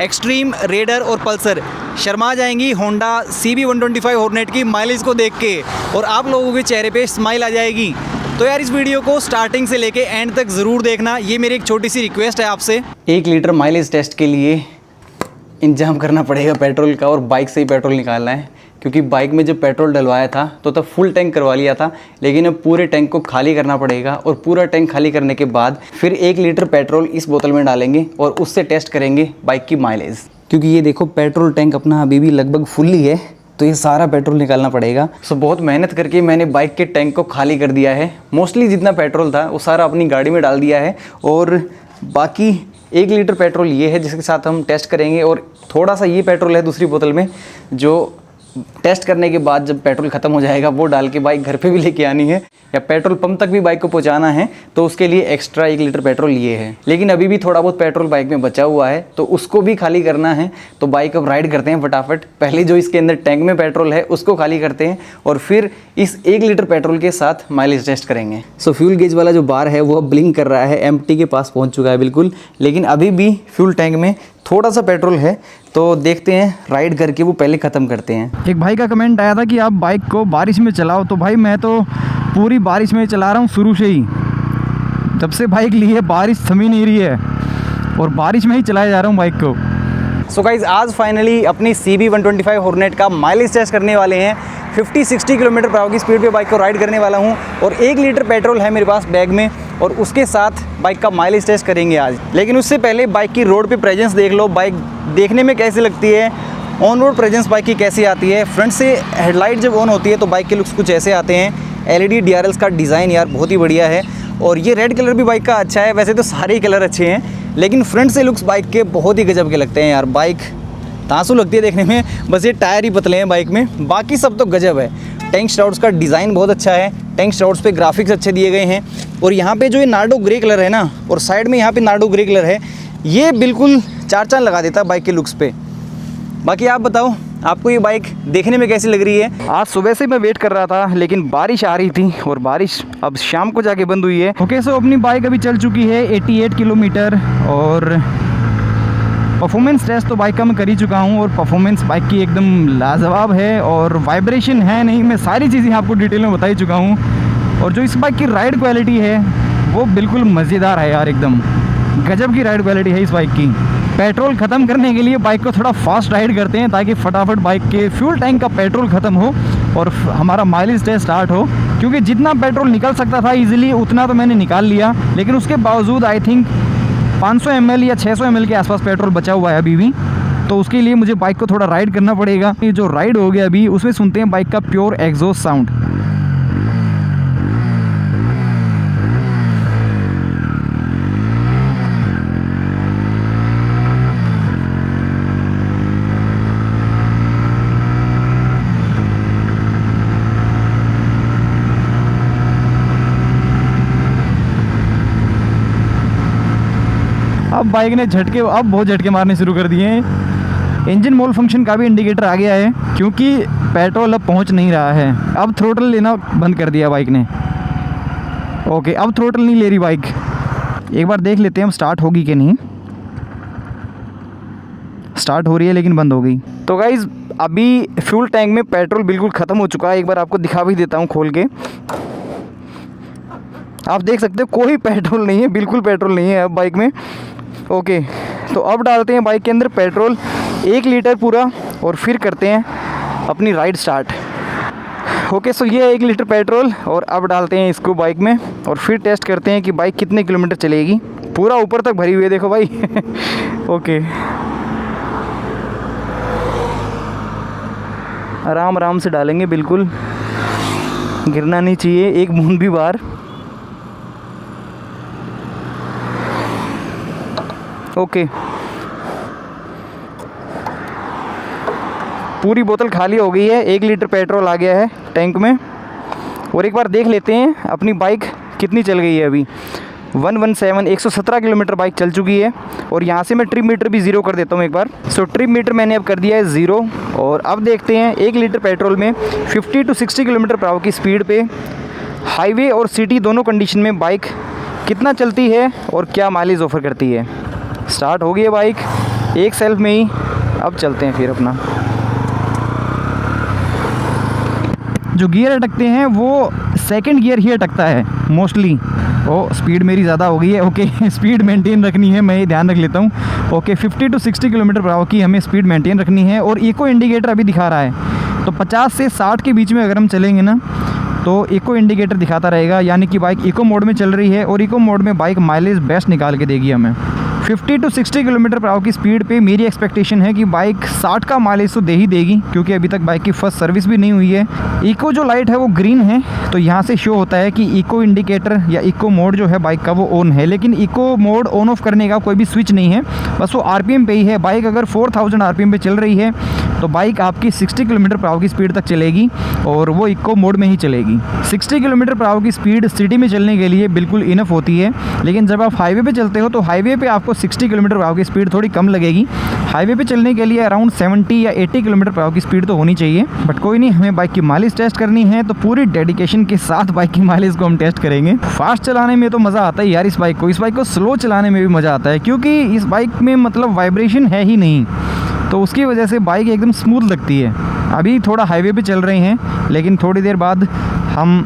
Extreme, raider और Pulsar Sharma जाएंगी Honda CB125 hornet की माइलेज को देख के, और आप लोगों के चेहरे पे स्माइल आ जाएगी। तो यार इस वीडियो को स्टार्टिंग से लेके एंड तक ज़रूर देखना, ये मेरी एक छोटी सी रिक्वेस्ट है आपसे। 1 लीटर माइलेज टेस्ट के लिए इंतजाम करना पड़ेगा पेट्रोल का, और बाइक से ही पेट्रोल निकालना है, क्योंकि बाइक में जब पेट्रोल डलवाया था तो तब फुल टैंक करवा लिया था, लेकिन अब पूरे टैंक को खाली करना पड़ेगा, और पूरा टैंक खाली करने के बाद फिर 1 लीटर पेट्रोल इस बोतल में डालेंगे और उससे टेस्ट करेंगे बाइक की माइलेज। क्योंकि ये देखो पेट्रोल टैंक अपना अभी भी लगभग फुल ही है, तो ये सारा पेट्रोल निकालना पड़ेगा। सो बहुत मेहनत करके मैंने बाइक के टैंक को खाली कर दिया है। मोस्टली जितना पेट्रोल था वो सारा अपनी गाड़ी में डाल दिया है, और बाकी 1 लीटर पेट्रोल ये है जिसके साथ हम टेस्ट करेंगे, और थोड़ा सा ये पेट्रोल है दूसरी बोतल में, जो टेस्ट करने के बाद जब पेट्रोल ख़त्म हो जाएगा वो डाल के बाइक घर पे भी लेके आनी है, या पेट्रोल पंप तक भी बाइक को पहुंचाना है, तो उसके लिए एक्स्ट्रा 1 लीटर पेट्रोल ये है। लेकिन अभी भी थोड़ा बहुत पेट्रोल बाइक में बचा हुआ है, तो उसको भी खाली करना है। तो बाइक अब राइड करते हैं फटाफट। पहले जो इसके अंदर टैंक में पेट्रोल है उसको खाली करते हैं, और फिर इस 1 लीटर पेट्रोल के साथ माइलेज टेस्ट करेंगे। सो फ्यूल गेज वाला जो बार है वो अब ब्लिंक कर रहा है, एम्प्टी के पास पहुँच चुका है बिल्कुल, लेकिन अभी भी फ्यूल टैंक में थोड़ा सा पेट्रोल है, तो देखते हैं राइड करके वो पहले ख़त्म करते हैं। एक भाई का कमेंट आया था कि आप बाइक को बारिश में चलाओ, तो भाई मैं तो पूरी बारिश में चला रहा हूँ शुरू से ही, जब से बाइक ली है बारिश थमी नहीं रही है, और बारिश में ही चलाया जा रहा हूँ बाइक को। सो गाइज आज फाइनली अपनी CB125 हॉर्नेट का माइलेज टेस्ट करने वाले हैं। 50-60 किलोमीटर पर आवर की स्पीड पे बाइक को राइड करने वाला हूँ, और 1 लीटर पेट्रोल है मेरे पास बैग में, और उसके साथ बाइक का माइलेज टेस्ट करेंगे आज। लेकिन उससे पहले बाइक की रोड पे प्रेजेंस देख लो, बाइक देखने में कैसी लगती है, ऑन रोड प्रेजेंस बाइक की कैसी आती है। फ्रंट से हेडलाइट जब ऑन होती है तो बाइक के लुक्स कुछ ऐसे आते हैं। LED DRLs का डिज़ाइन यार बहुत ही बढ़िया है, और ये रेड कलर भी बाइक का अच्छा है। वैसे तो सारे ही कलर अच्छे हैं, लेकिन फ्रंट से लुक्स बाइक के बहुत ही गजब के लगते हैं यार। बाइक तांसू लगती है देखने में, बस ये टायर ही पतले हैं बाइक में, बाकी सब तो गजब है। टैंक स्टाउट्स का डिज़ाइन बहुत अच्छा है, टैंक स्टाउट्स पे ग्राफिक्स अच्छे दिए गए हैं, और यहाँ पे जो ये नार्डो ग्रे कलर है ना, और साइड में यहाँ पे नार्डो ग्रे कलर है, ये बिल्कुल चार चांद लगा देता है बाइक के लुक्स पे। बाकी आप बताओ आपको ये बाइक देखने में कैसी लग रही है। आज सुबह से मैं वेट कर रहा था, लेकिन बारिश आ रही थी, और बारिश अब शाम को जाके बंद हुई है। ओके सो अपनी बाइक अभी चल चुकी है 88 किलोमीटर, और परफॉर्मेंस टेस्ट तो बाइक का मैं कर ही चुका हूँ, और परफॉर्मेंस बाइक की एकदम लाजवाब है, और वाइब्रेशन है नहीं, मैं सारी चीज़ें आपको डिटेल में बता ही चुका हूँ। और जो इस बाइक की राइड क्वालिटी है वो बिल्कुल मज़ेदार है यार, एकदम गजब की राइड क्वालिटी है इस बाइक की। पेट्रोल ख़त्म करने के लिए बाइक को थोड़ा फास्ट राइड करते हैं, ताकि फटाफट बाइक के फ्यूल टैंक का पेट्रोल ख़त्म हो और हमारा माइलेज टेस्ट स्टार्ट हो। क्योंकि जितना पेट्रोल निकल सकता था ईजिली उतना तो मैंने निकाल लिया, लेकिन उसके बावजूद आई थिंक 500 ml या 600 ml के आसपास पेट्रोल बचा हुआ है अभी भी। तो उसके लिए मुझे बाइक को थोड़ा राइड करना पड़ेगा। ये जो राइड हो गया अभी, उसमें सुनते हैं बाइक का प्योर एग्जॉस्ट साउंड। अब बाइक ने अब बहुत झटके मारने शुरू कर दिए हैं। इंजन मोल फंक्शन का भी इंडिकेटर आ गया है, क्योंकि पेट्रोल अब पहुंच नहीं रहा है। अब थ्रोटल लेना बंद कर दिया बाइक ने। ओके अब थ्रोटल नहीं ले रही बाइक। एक बार देख लेते हैं हम स्टार्ट होगी कि नहीं। स्टार्ट हो रही है लेकिन बंद हो गई। तो गाइज़ अभी फ्यूल टैंक में पेट्रोल बिल्कुल ख़त्म हो चुका है। एक बार आपको दिखा भी देता हूँ खोल के, आप देख सकते हो कोई पेट्रोल नहीं है, बिल्कुल पेट्रोल नहीं है अब बाइक में। ओके तो अब डालते हैं बाइक के अंदर पेट्रोल 1 लीटर पूरा, और फिर करते हैं अपनी राइड स्टार्ट। ओके सो ये 1 लीटर पेट्रोल, और अब डालते हैं इसको बाइक में, और फिर टेस्ट करते हैं कि बाइक कितने किलोमीटर चलेगी। पूरा ऊपर तक भरी हुई है देखो भाई। ओके आराम आराम से डालेंगे, बिल्कुल गिरना नहीं चाहिए एक बूंद भी बाहर। ओके पूरी बोतल खाली हो गई है, 1 लीटर पेट्रोल आ गया है टैंक में। और एक बार देख लेते हैं अपनी बाइक कितनी चल गई है अभी। 117 किलोमीटर बाइक चल चुकी है। और यहाँ से मैं ट्रिप मीटर भी ज़ीरो कर देता हूँ एक बार। सो ट्रिप मीटर मैंने अब कर दिया है ज़ीरो। और अब देखते हैं 1 लीटर पेट्रोल में 50 to 60 किलोमीटर पर आवर की स्पीड पे हाईवे और सिटी दोनों कंडीशन में बाइक कितना चलती है और क्या माइलेज ऑफ़र करती है। स्टार्ट हो गई है बाइक। एक सेल्फ में ही। अब चलते हैं फिर अपना। जो गियर अटकते हैं वो सेकंड गियर ही अटकता है मोस्टली। ओ स्पीड मेरी ज़्यादा हो गई है। ओके स्पीड मेंटेन रखनी है, मैं ये ध्यान रख लेता हूँ। Okay 50 to 60 kilometre per hour की हमें स्पीड मेंटेन रखनी है। और इको इंडिकेटर अभी दिखा रहा है, तो 50 से 60 के बीच में अगर हम चलेंगे ना तो इको इंडिकेटर दिखाता रहेगा, यानी कि बाइक इको मोड में चल रही है। और इको मोड में बाइक माइलेज बेस्ट निकाल के देगी हमें। 50 to 60 किलोमीटर पर आवर की स्पीड पे मेरी एक्सपेक्टेशन है कि बाइक 60 का माइलेज तो दे ही देगी, क्योंकि अभी तक बाइक की फर्स्ट सर्विस भी नहीं हुई है। इको जो लाइट है वो ग्रीन है, तो यहाँ से शो होता है कि इको इंडिकेटर या इको मोड जो है बाइक का वो ऑन है। लेकिन इको मोड ऑन ऑफ करने का कोई भी स्विच नहीं है, बस वो आरपीएम पे ही है। बाइक अगर 4000 आरपीएम पे चल रही है तो बाइक आपकी 60 किलोमीटर पर आवर की स्पीड तक चलेगी और वो इको मोड में ही चलेगी। 60 किलोमीटर पर आवर की स्पीड सिटी में चलने के लिए बिल्कुल इनफ होती है, लेकिन जब आप हाईवे पे चलते हो तो हाईवे पे आपको 60 किलोमीटर पर आवर की स्पीड थोड़ी कम लगेगी। हाईवे पे चलने के लिए अराउंड 70 या 80 किलोमीटर पर आवर की स्पीड तो होनी चाहिए। बट कोई नहीं, हमें बाइक की माइलेज टेस्ट करनी है तो पूरी डेडिकेशन के साथ बाइक की माइलेज को हम टेस्ट करेंगे। फास्ट चलाने में तो मज़ा आता है यार इस बाइक को स्लो चलाने में भी मज़ा आता है, क्योंकि इस बाइक में मतलब वाइब्रेशन है ही नहीं, तो उसकी वजह से बाइक एकदम स्मूथ लगती है। अभी थोड़ा हाईवे पे चल रहे हैं, लेकिन थोड़ी देर बाद हम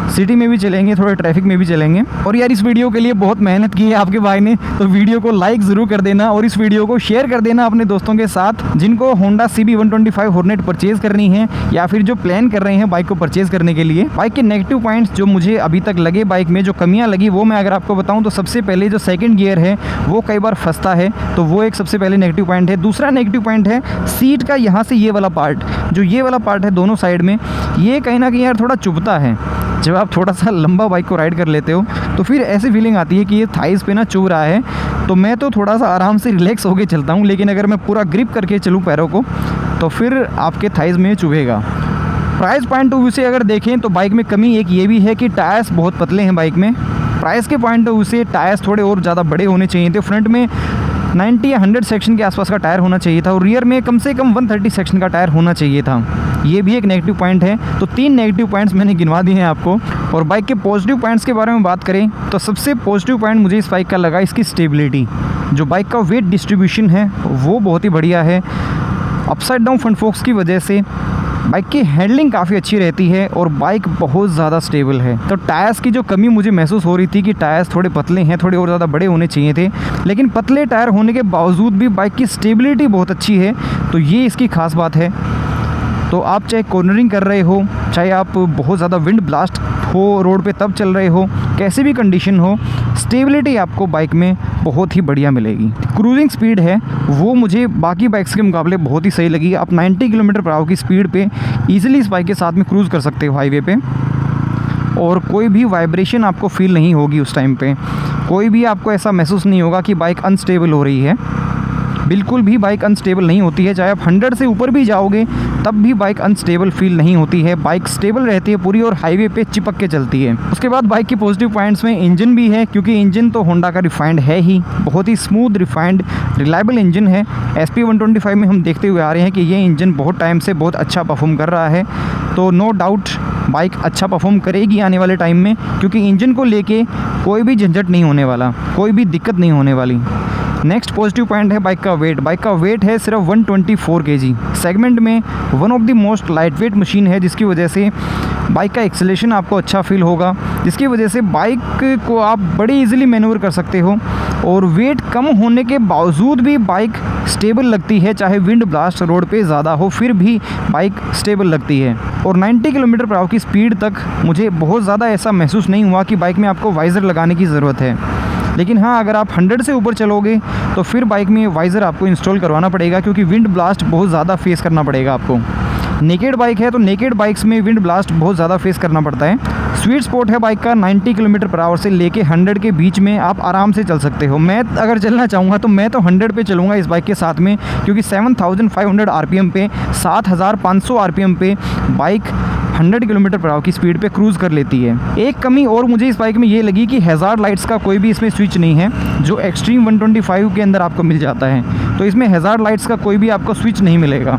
सिटी में भी चलेंगे, थोड़े ट्रैफिक में भी चलेंगे। और यार इस वीडियो के लिए बहुत मेहनत की है आपके भाई ने, तो वीडियो को लाइक ज़रूर कर देना और इस वीडियो को शेयर कर देना अपने दोस्तों के साथ जिनको होंडा CB125 हॉर्नेट परचेज़ करनी है या फिर जो प्लान कर रहे हैं बाइक को परचेज़ करने के लिए। बाइक के नेगेटिव पॉइंट्स जो मुझे अभी तक लगे, बाइक में जो कमियाँ लगी, वो मैं अगर आपको बताऊँ तो सबसे पहले जो सेकेंड गियर है वो कई बार फंसता है, तो वो एक सबसे पहले नेगेटिव पॉइंट है। दूसरा नेगेटिव पॉइंट है सीट का, यहाँ से ये वाला पार्ट, जो ये वाला पार्ट है दोनों साइड में, ये कहीं ना कहीं यार थोड़ा चुभता है। जब आप थोड़ा सा लंबा बाइक को राइड कर लेते हो तो फिर ऐसी फीलिंग आती है कि ये थाइस पे ना चुभ रहा है, तो मैं तो थोड़ा सा आराम से रिलैक्स होके चलता हूँ, लेकिन अगर मैं पूरा ग्रिप करके चलूँ पैरों को तो फिर आपके थाइस में चुभेगा। प्राइस पॉइंट ऑफ व्यू से अगर देखें तो बाइक में कमी एक ये भी है कि टायर्स बहुत पतले हैं बाइक में। प्राइस के पॉइंट ऑफ व्यू से टायर्स थोड़े और ज़्यादा बड़े होने चाहिए थे। फ्रंट में 90 या 100 सेक्शन के आसपास का टायर होना चाहिए था और रियर में कम से कम 130 सेक्शन का टायर होना चाहिए था। ये भी एक नेगेटिव पॉइंट है। तो 3 नेगेटिव पॉइंट्स मैंने गिनवा दिए हैं आपको। और बाइक के पॉजिटिव पॉइंट्स के बारे में बात करें तो सबसे पॉजिटिव पॉइंट मुझे इस बाइक का लगा इसकी स्टेबिलिटी। जो बाइक का वेट डिस्ट्रीब्यूशन है वो बहुत ही बढ़िया है। अपसाइड डाउन फ्रंट फोक्स की वजह से बाइक की हैंडलिंग काफ़ी अच्छी रहती है और बाइक बहुत ज़्यादा स्टेबल है। तो टायर्स की जो कमी मुझे महसूस हो रही थी कि टायर्स थोड़े पतले हैं, थोड़े और ज़्यादा बड़े होने चाहिए थे, लेकिन पतले टायर होने के बावजूद भी बाइक की स्टेबिलिटी बहुत अच्छी है, तो ये इसकी खास बात है। तो आप चाहे कॉर्नरिंग कर रहे हो, चाहे आप बहुत ज़्यादा विंड ब्लास्ट हो रोड पे तब चल रहे हो, कैसी भी कंडीशन हो, स्टेबिलिटी आपको बाइक में बहुत ही बढ़िया मिलेगी। क्रूजिंग स्पीड है वो मुझे बाकी बाइक्स के मुकाबले बहुत ही सही लगी। आप 90 किलोमीटर पर आवर की स्पीड पे ईजिली इस बाइक के साथ में क्रूज़ कर सकते हो हाईवे पे, और कोई भी वाइब्रेशन आपको फील नहीं होगी उस टाइम पे। कोई भी आपको ऐसा महसूस नहीं होगा कि बाइक अनस्टेबल हो रही है। बिल्कुल भी बाइक अनस्टेबल नहीं होती है। चाहे आप 100 से ऊपर भी जाओगे तब भी बाइक अनस्टेबल फील नहीं होती है। बाइक स्टेबल रहती है पूरी और हाईवे पे चिपक के चलती है। उसके बाद बाइक के पॉजिटिव पॉइंट्स में इंजन भी है, क्योंकि इंजन तो होंडा का रिफाइंड है ही, बहुत ही स्मूथ रिफाइंड रिलायबल इंजन है। SP125 में हम देखते हुए आ रहे हैं कि ये इंजन बहुत टाइम से बहुत अच्छा परफॉर्म कर रहा है, तो नो डाउट बाइक अच्छा परफॉर्म करेगी आने वाले टाइम में, क्योंकि इंजन को लेके कोई भी झंझट नहीं होने वाला, कोई भी दिक्कत नहीं होने वाली। नेक्स्ट पॉजिटिव पॉइंट है बाइक का वेट। बाइक का वेट है सिर्फ 124 kg। सेगमेंट में one of the most light weight machine है, जिसकी वजह से बाइक का एक्सेलेरेशन आपको अच्छा फील होगा, जिसकी वजह से बाइक को आप बड़ी इजीली मैन्यूवर कर सकते हो। और वेट कम होने के बावजूद भी बाइक स्टेबल लगती है, चाहे विंड ब्लास्ट रोड पे ज़्यादा हो फिर भी बाइक स्टेबल लगती है। और 90 किलोमीटर पर आवर की स्पीड तक मुझे बहुत ज़्यादा ऐसा महसूस नहीं हुआ कि बाइक में आपको वाइज़र लगाने की ज़रूरत है। लेकिन हाँ, अगर आप 100 से ऊपर चलोगे तो फिर बाइक में वाइज़र आपको इंस्टॉल करवाना पड़ेगा, क्योंकि विंड ब्लास्ट बहुत ज़्यादा फेस करना पड़ेगा आपको। नेकेड बाइक है तो नेकेड बाइक्स में विंड ब्लास्ट बहुत ज़्यादा फेस करना पड़ता है। स्वीट स्पॉट है बाइक का 90 किलोमीटर पर आवर से लेके 100 के बीच में आप आराम से चल सकते हो। मैं अगर चलना चाहूँगा तो मैं तो 100 पे चलूँगा इस बाइक के साथ में, क्योंकि 7500 RPM पे 7500 RPM पे बाइक 100 किलोमीटर पर आवर की स्पीड पे क्रूज़ कर लेती है। एक कमी और मुझे इस बाइक में ये लगी कि हैज़ार्ड लाइट्स का कोई भी इसमें स्विच नहीं है, जो एक्सट्रीम 125 के अंदर आपको मिल जाता है। तो इसमें हैज़ार्ड लाइट्स का कोई भी आपको स्विच नहीं मिलेगा।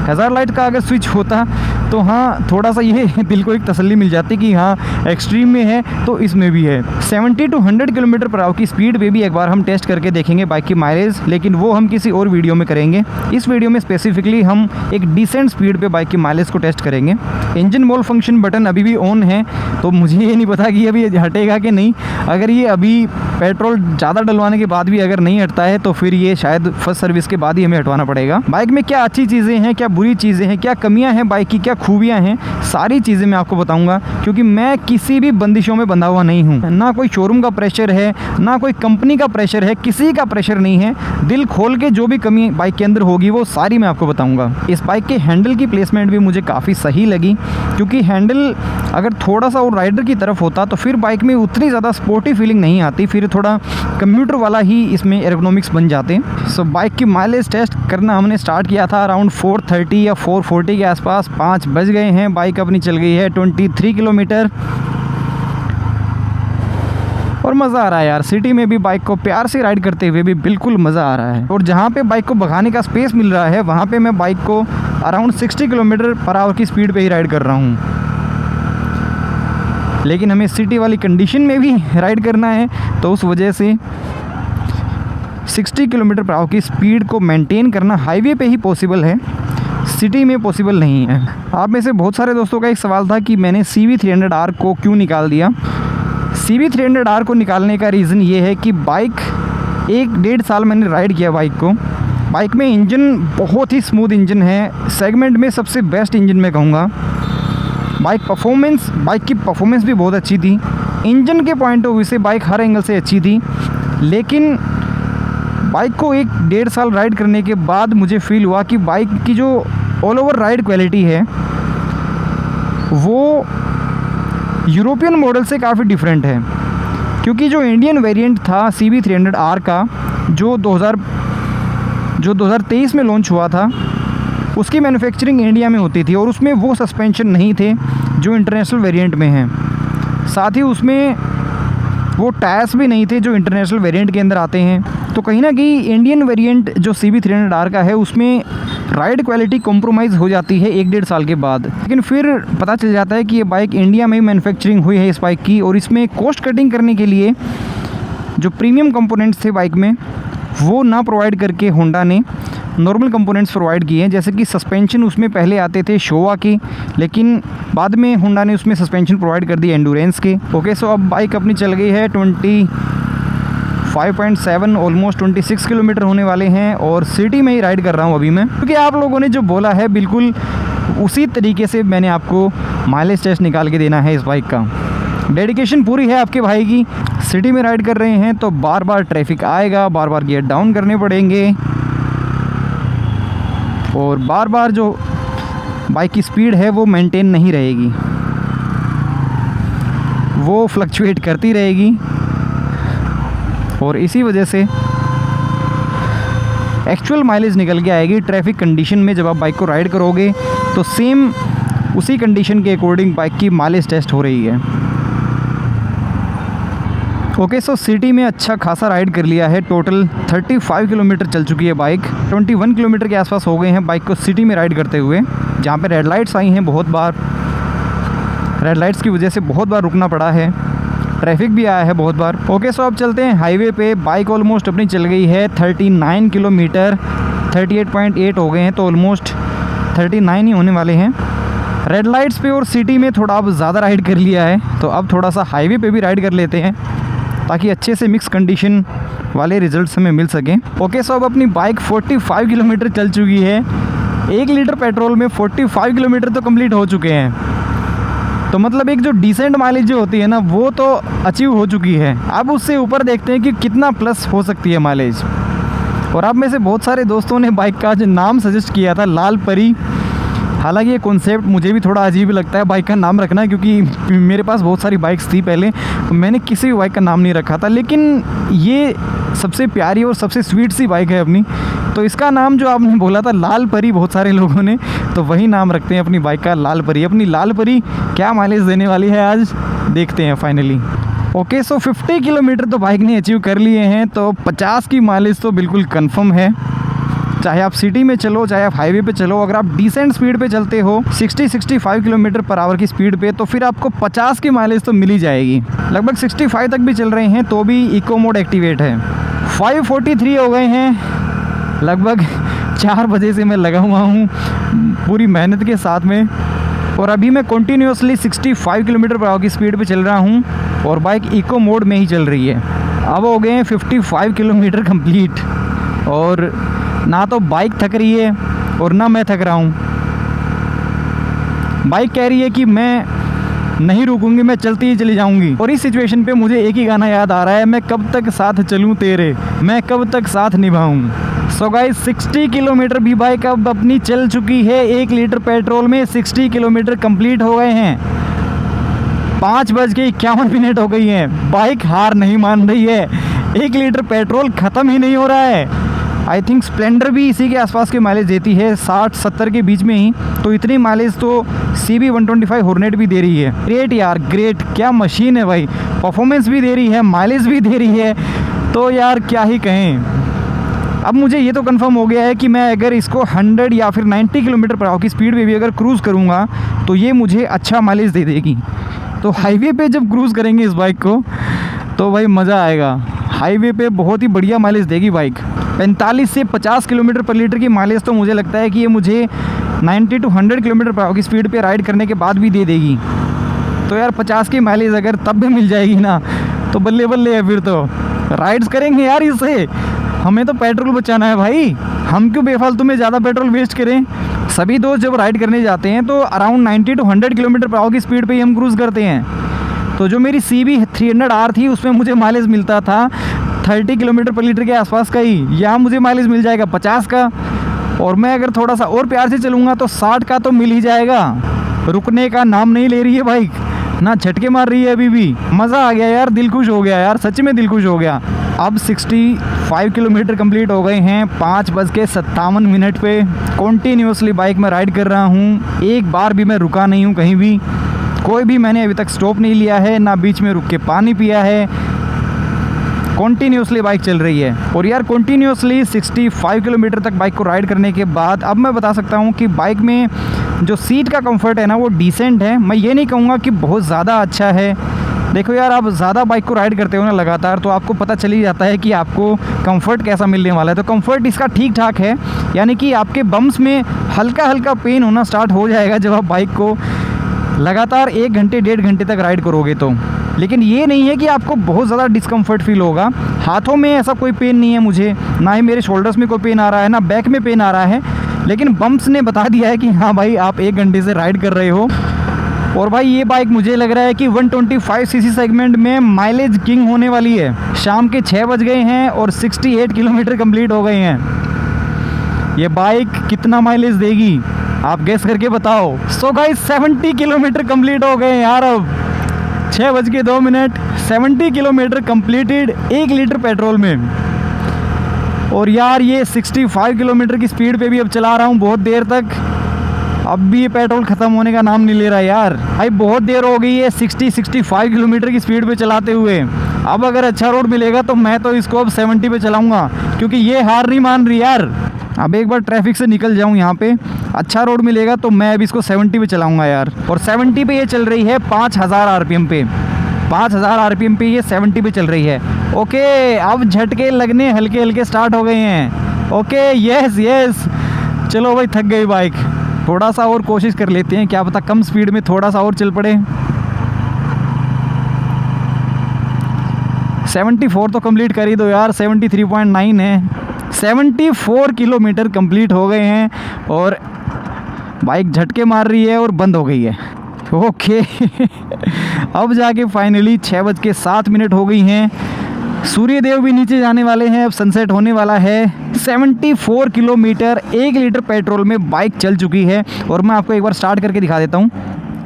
हैज़ार्ड लाइट का अगर स्विच होता तो हाँ, थोड़ा सा ये दिल को एक तसल्ली मिल जाती कि हाँ एक्सट्रीम में है तो इसमें भी है। 70 to 100 किलोमीटर पर आवर की स्पीड पे भी एक बार हम टेस्ट करके देखेंगे बाइक की माइलेज, लेकिन वो हम किसी और वीडियो में करेंगे। इस वीडियो में स्पेसिफिकली हम एक डिसेंट स्पीड पे बाइक की माइलेज को टेस्ट करेंगे। इंजन मोल फंक्शन बटन अभी भी ऑन है, तो मुझे ये नहीं पता कि अभी हटेगा कि नहीं। अगर ये अभी पेट्रोल ज़्यादा डलवाने के बाद भी अगर नहीं हटता है तो फिर ये शायद फर्स्ट सर्विस के बाद ही हमें हटवाना पड़ेगा। बाइक में क्या अच्छी चीज़ें हैं, क्या बुरी चीज़ें हैं, क्या कमियां हैं बाइक की, क्या खूबियां हैं, सारी चीज़ें मैं आपको बताऊंगा, क्योंकि मैं किसी भी बंदिशों में बंधा हुआ नहीं हूं। ना कोई शोरूम का प्रेशर है, ना कोई कंपनी का प्रेशर है, किसी का प्रेशर नहीं है। दिल खोल के जो भी कमी बाइक के अंदर होगी वो सारी मैं आपको बताऊँगा। इस बाइक के हैंडल की प्लेसमेंट भी मुझे काफ़ी सही लगी, क्योंकि हैंडल अगर थोड़ा सा और राइडर की तरफ होता तो फिर बाइक में उतनी ज़्यादा स्पोर्टी फीलिंग नहीं आती, फिर थोड़ा कंप्यूटर वाला ही इसमें एर्गोनॉमिक्स बन जाते। सो बाइक की माइलेज टेस्ट करना हमने स्टार्ट किया था अराउंड 430 या 440 के आसपास। 5 बज गए हैं, बाइक अपनी चल गई है 23 किलोमीटर और मज़ा आ रहा है यार। सिटी में भी बाइक को प्यार से राइड करते हुए भी बिल्कुल मज़ा आ रहा है। और जहाँ पे बाइक को भगाने का स्पेस मिल रहा है वहाँ पे मैं बाइक को अराउंड 60 किलोमीटर पर आवर की स्पीड पे ही राइड कर रहा हूँ। लेकिन हमें सिटी वाली कंडीशन में भी राइड करना है, तो उस वजह से 60 किलोमीटर पर आवर की स्पीड को मेंटेन करना हाईवे पे ही पॉसिबल है, सिटी में पॉसिबल नहीं है। आप में से बहुत सारे दोस्तों का एक सवाल था कि मैंने CB300R को क्यों निकाल दिया। CB300R को निकालने का रीज़न ये है कि बाइक 1-1.5 साल मैंने राइड किया बाइक को। बाइक में इंजन बहुत ही स्मूथ इंजन है, सेगमेंट में सबसे बेस्ट इंजन मैं कहूँगा। बाइक की परफॉर्मेंस भी बहुत अच्छी थी। इंजन के पॉइंट ऑफ व्यू से बाइक हर एंगल से अच्छी थी, लेकिन बाइक को 1-1.5 साल राइड करने के बाद मुझे फील हुआ कि बाइक की जो ऑल ओवर राइड क्वालिटी है वो यूरोपियन मॉडल से काफ़ी डिफरेंट है। क्योंकि जो इंडियन वेरिएंट था CB300R का जो 2023 में लॉन्च हुआ था, उसकी मैन्युफैक्चरिंग इंडिया में होती थी और उसमें वो सस्पेंशन नहीं थे जो इंटरनेशनल वेरिएंट में हैं। साथ ही उसमें वो टायर्स भी नहीं थे जो इंटरनेशनल वेरिएंट के अंदर आते हैं। तो कहीं ना कहीं इंडियन वेरिएंट जो CB300R का है उसमें राइड क्वालिटी कॉम्प्रोमाइज़ हो जाती है 1-1.5 साल के बाद। लेकिन फिर पता चल जाता है कि ये बाइक इंडिया में ही मैन्युफैक्चरिंग हुई है इस बाइक की, और इसमें कॉस्ट कटिंग करने के लिए जो प्रीमियम कंपोनेंट्स थे बाइक में वो ना प्रोवाइड करके होंडा ने नॉर्मल कंपोनेंट्स प्रोवाइड किए हैं। जैसे कि सस्पेंशन उसमें पहले आते थे शोवा के, लेकिन बाद में होंडा ने उसमें सस्पेंशन प्रोवाइड कर दिए एंडोरेंस के। ओके, सो अब बाइक अपनी चल गई है 25.7 ऑलमोस्ट 26 किलोमीटर होने वाले हैं और सिटी में ही राइड कर रहा हूँ अभी मैं, क्योंकि आप लोगों ने जो बोला है बिल्कुल उसी तरीके से मैंने आपको माइलेज टेस्ट निकाल के देना है इस बाइक का। डेडिकेशन पूरी है आपके भाई की। सिटी में राइड कर रहे हैं तो बार बार ट्रैफिक आएगा, बार बार गियर डाउन करने पड़ेंगे और बार बार जो बाइक की स्पीड है वो मेंटेन नहीं रहेगी, वो फ्लक्चुएट करती रहेगी। और इसी वजह से एक्चुअल माइलेज निकल के आएगी ट्रैफिक कंडीशन में। जब आप बाइक को राइड करोगे तो सेम उसी कंडीशन के अकॉर्डिंग बाइक की माइलेज टेस्ट हो रही है। ओके, सो सिटी में अच्छा खासा राइड कर लिया है। टोटल 35 किलोमीटर चल चुकी है बाइक। 21 किलोमीटर के आसपास हो गए हैं बाइक को सिटी में राइड करते हुए, जहाँ पे रेड लाइट्स आई हैं बहुत बार। रेड लाइट्स की वजह से बहुत बार रुकना पड़ा है, ट्रैफिक भी आया है बहुत बार। ओके, सो अब चलते हैं हाईवे पे। बाइक ऑलमोस्ट अपनी चल गई है 39 किलोमीटर, 38.8 हो गए हैं, तो ऑलमोस्ट 39 ही होने वाले हैं। रेड लाइट्स पे और सिटी में थोड़ा अब ज़्यादा राइड कर लिया है, तो अब थोड़ा सा हाईवे पे भी राइड कर लेते हैं ताकि अच्छे से मिक्स कंडीशन वाले रिजल्ट्स हमें मिल सकें। ओके, सो अब अपनी बाइक 45 किलोमीटर चल चुकी है। 1 लीटर पेट्रोल में 45 किलोमीटर तो कंप्लीट हो चुके हैं, तो मतलब एक जो डिसेंट माइलेज जो होती है ना वो तो अचीव हो चुकी है। अब उससे ऊपर देखते हैं कि कितना प्लस हो सकती है माइलेज। और आप में से बहुत सारे दोस्तों ने बाइक का जो नाम सजेस्ट किया था लाल परी, हालांकि ये कॉन्सेप्ट मुझे भी थोड़ा अजीब लगता है बाइक का नाम रखना, क्योंकि मेरे पास बहुत सारी बाइक्स थी पहले, मैंने किसी भी बाइक का नाम नहीं रखा था, लेकिन ये सबसे प्यारी और सबसे स्वीट सी बाइक है अपनी, तो इसका नाम जो आपने बोला था लाल परी बहुत सारे लोगों ने, तो वही नाम रखते हैं अपनी बाइक का लाल परी। अपनी लाल परी क्या माइलेज देने वाली है आज देखते हैं फाइनली। ओके, सो 50 किलोमीटर तो बाइक ने अचीव कर लिए हैं, तो 50 की माइलेज तो बिल्कुल कंफर्म है। चाहे आप सिटी में चलो, चाहे आप हाईवे पे चलो, अगर आप डिसेंट स्पीड पे चलते हो 60-65 किलोमीटर पर आवर की स्पीड पे, तो फिर आपको 50 की माइलेज तो मिल ही जाएगी। लगभग 65 तक भी चल रहे हैं तो भी इको मोड एक्टिवेट है। 5:43 हो गए हैं, लगभग 4 बजे से मैं लगा हुआ हूँ पूरी मेहनत के साथ में, और अभी मैं कंटिन्यूसली 65 किलोमीटर पर आवर की स्पीड पे चल रहा हूँ और बाइक इको मोड में ही चल रही है। अब हो गए हैं 55 किलोमीटर कंप्लीट, और ना तो बाइक थक रही है और ना मैं थक रहा हूँ। बाइक कह रही है कि मैं नहीं रुकूंगी, मैं चलती ही चली जाऊंगी। और इस सिचुएशन पे मुझे एक ही गाना याद आ रहा है, मैं कब तक साथ चलूं तेरे, मैं कब तक साथ निभाऊं। सो गाइस 60 किलोमीटर भी बाइक अब अपनी चल चुकी है। 1 लीटर पेट्रोल में 60 किलोमीटर कंप्लीट हो गए हैं। 5:51 हो गई हैं। बाइक हार नहीं मान रही है। 1 लीटर पेट्रोल ख़त्म ही नहीं हो रहा है। आई थिंक स्प्लेंडर भी इसी के आसपास की माइलेज देती है, 60-70 के बीच में ही। तो इतनी माइलेज तो CB 125 हॉर्नेट भी दे रही है। ग्रेट यार, ग्रेट, क्या मशीन है भाई। परफॉर्मेंस भी दे रही है, माइलेज भी दे रही है, तो यार क्या ही कहें। अब मुझे ये तो कंफर्म हो गया है कि मैं अगर इसको 100 या फिर 90 किलोमीटर पर आवर की स्पीड पे भी अगर क्रूज़ करूँगा तो ये मुझे अच्छा माइलेज दे देगी। तो हाईवे पे जब क्रूज़ करेंगे इस बाइक को तो भाई मज़ा आएगा। हाईवे पे बहुत ही बढ़िया माइलेज देगी बाइक। 45 से 50 किलोमीटर पर लीटर की माइलेज तो मुझे लगता है कि ये मुझे 90 to 100 किलोमीटर पर आवर की स्पीड पे राइड करने के बाद भी दे देगी। तो यार 50 की माइलेज अगर तब भी मिल जाएगी ना तो बल्ले बल्ले है। फिर तो राइड्स करेंगे यार इससे। हमें तो पेट्रोल बचाना है भाई, हम क्यों बेफालतू में ज़्यादा पेट्रोल वेस्ट करें। सभी दोस्त जब राइड करने जाते हैं तो around 90 to 100 kilometre per hour की स्पीड पे ही हम क्रूज़ करते हैं। तो जो मेरी CB 300R थी उसमें मुझे माइलेज मिलता था 30 किलोमीटर पर लीटर के आसपास का ही। यहाँ मुझे माइलेज मिल जाएगा 50 का, और मैं अगर थोड़ा सा और प्यार से चलूँगा तो 60 का तो मिल ही जाएगा। रुकने का नाम नहीं ले रही है बाइक, ना झटके मार रही है अभी भी। मज़ा आ गया यार, दिल खुश हो गया यार, सच में दिल खुश हो गया। अब 65 किलोमीटर कंप्लीट हो गए हैं 5:57 पे। कॉन्टीन्यूसली बाइक में राइड कर रहा हूँ, एक बार भी मैं रुका नहीं हूँ कहीं भी। कोई भी मैंने अभी तक स्टॉप नहीं लिया है, ना बीच में रुक के पानी पिया है। कॉन्टीन्यूसली बाइक चल रही है। और यार कॉन्टीन्यूसली 65 किलोमीटर तक बाइक को राइड करने के बाद अब मैं बता सकता हूँ कि बाइक में जो सीट का कंफर्ट है ना वो डिसेंट है। मैं ये नहीं कहूँगा कि बहुत ज़्यादा अच्छा है। देखो यार, आप ज़्यादा बाइक को राइड करते हो ना लगातार तो आपको पता चल ही जाता है कि आपको कंफर्ट कैसा मिलने वाला है। तो कंफर्ट इसका ठीक ठाक है, यानी कि आपके बम्स में हल्का हल्का पेन होना स्टार्ट हो जाएगा जब आप बाइक को लगातार 1 घंटे 1.5 घंटे तक राइड करोगे तो। लेकिन ये नहीं है कि आपको बहुत ज़्यादा डिस्कम्फर्ट फील होगा। हाथों में ऐसा कोई पेन नहीं है मुझे, ना ही मेरे शोल्डर्स में कोई पेन आ रहा है, ना बैक में पेन आ रहा है। लेकिन बम्प्स ने बता दिया है कि हाँ भाई आप 1 घंटे से राइड कर रहे हो। और भाई ये बाइक मुझे लग रहा है कि 125cc सेगमेंट में माइलेज किंग होने वाली है। शाम के 6 बज गए हैं और 68 किलोमीटर कंप्लीट हो गए हैं। ये बाइक कितना माइलेज देगी आप गेस करके बताओ। सो गाइस 70 किलोमीटर कंप्लीट हो गए यार। अब 6:02, 70 किलोमीटर कंप्लीटेड 1 लीटर पेट्रोल में। और यार ये 65 किलोमीटर की स्पीड पे भी अब चला रहा हूँ बहुत देर तक। अब भी ये पेट्रोल ख़त्म होने का नाम नहीं ले रहा यार। भाई बहुत देर हो गई है 60-65 किलोमीटर की स्पीड पे चलाते हुए। अब अगर अच्छा रोड मिलेगा तो मैं तो इसको अब 70 पे चलाऊँगा, क्योंकि ये हार नहीं मान रही यार। अब एक बार ट्रैफिक से निकल जाऊँ यहाँ पे, अच्छा रोड मिलेगा तो मैं अब इसको 70 पे चलाऊँगा यार। और 70 पे ये चल रही है 5000 RPM पे। 5000 RPM पे ये 70 पे चल रही है। ओके, अब झटके लगने हल्के हल्के स्टार्ट हो गए हैं। ओके, यस यस, चलो भाई थक गई बाइक। थोड़ा सा और कोशिश कर लेते हैं, क्या पता कम स्पीड में थोड़ा सा और चल पड़े। 74 तो कंप्लीट कर ही दो यार, 73.9 है। 74 किलोमीटर कंप्लीट हो गए हैं और बाइक झटके मार रही है और बंद हो गई है। ओके अब जाके फाइनली 6:07 हो गई हैं। सूर्यदेव भी नीचे जाने वाले हैं, अब सनसेट होने वाला है। 74 किलोमीटर 1 लीटर पेट्रोल में बाइक चल चुकी है। और मैं आपको एक बार स्टार्ट करके दिखा देता हूँ।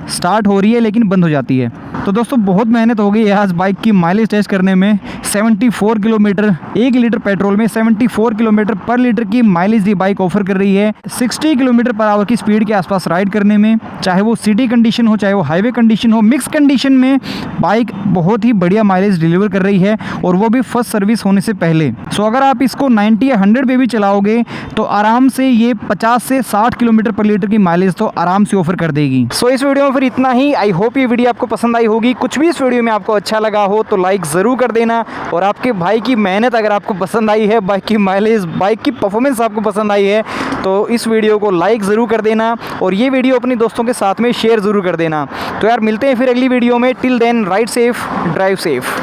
स्टार्ट हो रही है लेकिन बंद हो जाती है। तो दोस्तों बहुत मेहनत हो गई है आज बाइक की माइलेज टेस्ट करने में। 74 किलोमीटर 1 लीटर पेट्रोल में 74 किलोमीटर पर लीटर की माइलेज ये बाइक ऑफर कर रही है। 60 किलोमीटर पर आवर की स्पीड के आसपास राइड करने में, चाहे वो सिटी कंडीशन हो चाहे वो हाईवे कंडीशन हो, मिक्स कंडीशन में बाइक बहुत ही बढ़िया माइलेज डिलीवर कर रही है, और वो भी फर्स्ट सर्विस होने से पहले। सो अगर आप इसको 90 या 100 पे भी चलाओगे तो आराम से ये 50 से 60 किलोमीटर पर लीटर की माइलेज तो आराम से ऑफर कर देगी। सो इस वीडियो में फिर इतना ही। आई होप ये वीडियो आपको पसंद आई होगी। कुछ भी इस वीडियो में आपको अच्छा लगा हो तो लाइक ज़रूर कर देना, और आपके भाई की मेहनत अगर आपको पसंद आई है, बाइक की माइलेज, बाइक की परफॉर्मेंस आपको पसंद आई है तो इस वीडियो को लाइक ज़रूर कर देना, और ये वीडियो अपने दोस्तों के साथ में शेयर ज़रूर कर देना। तो यार मिलते हैं फिर अगली वीडियो में। Till then ride safe, drive safe.